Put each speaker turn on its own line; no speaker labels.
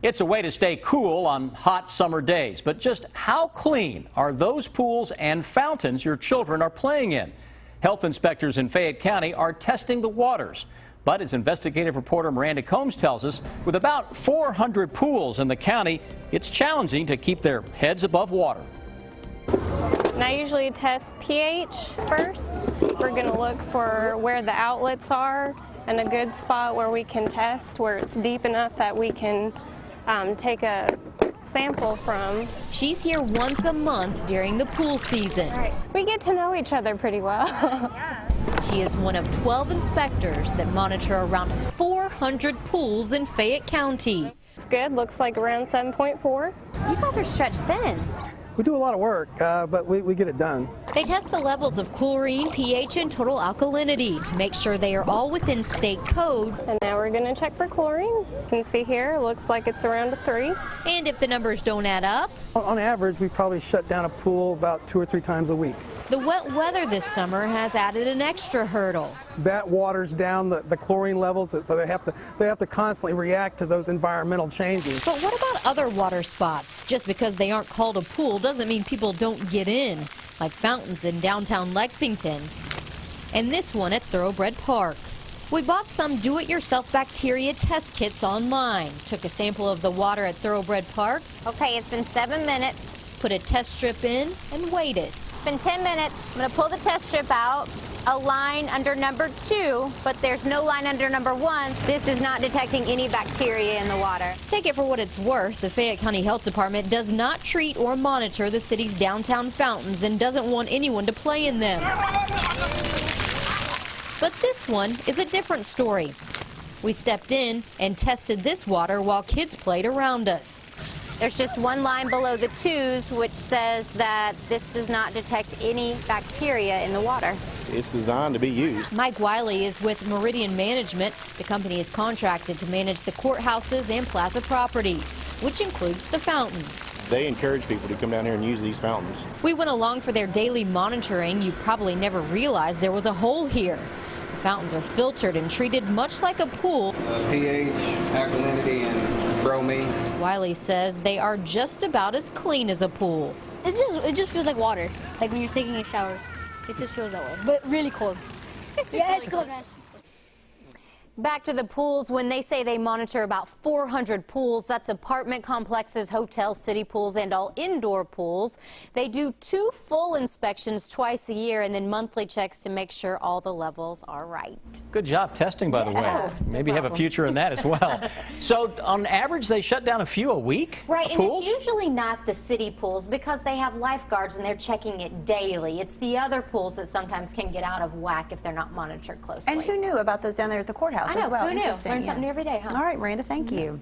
It's a way to stay cool on hot summer days, but just how clean are those pools and fountains your children are playing in? Health inspectors in Fayette County are testing the waters. But as investigative reporter Miranda Combs tells us, with about 400 pools in the county, it's challenging to keep their heads above water.
And I usually test pH first. We're going to look for where the outlets are and a good spot where we can test, where it's deep enough that we can take a sample from.
She's here once a month during the pool season.
Right. We get to know each other pretty well.
She is one of 12 inspectors that monitor around 400 pools in Fayette County.
It's good. Looks like around 7.4.
You guys are stretched thin.
We do a lot of work, but we get it done.
They test the levels of chlorine, pH, and total alkalinity to make sure they are all within state code.
And now we're going to check for chlorine. You can see here, it looks like it's around a 3.
And if the numbers don't add up,
On average, we probably shut down a pool about 2 or 3 times a week.
the wet weather this summer has added an extra hurdle.
That waters down the chlorine levels, so they have to constantly react to those environmental changes.
But what about other water spots? Just because they aren't called a pool doesn't mean people don't get in, like fountains in downtown Lexington, and this one at Thoroughbred Park. We bought some do-it-yourself bacteria test kits online, took a sample of the water at Thoroughbred Park,
Okay, it's been 7 minutes.
put a test strip in, and waited.
It's been 10 minutes. I'm going to pull the test strip out. A line under number 2, but there's no line under number 1. This is not detecting any bacteria in the water.
Take it for what it's worth, the Fayette County Health Department does not treat or monitor the city's downtown fountains and doesn't want anyone to play in them. But this one is a different story. We stepped in and tested this water while kids played around us.
There's just one line below the 2s, which says that this does not detect any bacteria in the water.
It's designed to be used.
Mike Wiley is with Meridian Management. The company is contracted to manage the courthouses and plaza properties, which includes the fountains.
They encourage people to come down here and use these fountains.
We went along for their daily monitoring. You probably never realized there was a hole here. The fountains are filtered and treated much like a pool.
pH, alkalinity, and bromine.
Wiley says they are just about as clean as a pool.
It just feels like water, like when you're taking a shower. It just feels that way, but really cold. Yeah, it's cold, man.
Back to the pools. When they say they monitor about 400 pools, that's apartment complexes, hotels, city pools, and all indoor pools. They do 2 full inspections twice a year and then monthly checks to make sure all the levels are right.
Good job testing, by the way. Maybe have a future in that as well. So on average, they shut down a few a week?
Right, and
Pools?
it's usually not the city pools because they have lifeguards and they're checking it daily. It's the other pools that sometimes can get out of whack if they're not monitored closely.
And who knew about those down there at the courthouse
I know,
as well?
who knew?
Interesting,
Learn
yeah.
something new every day, huh?
All right, Miranda, thank you.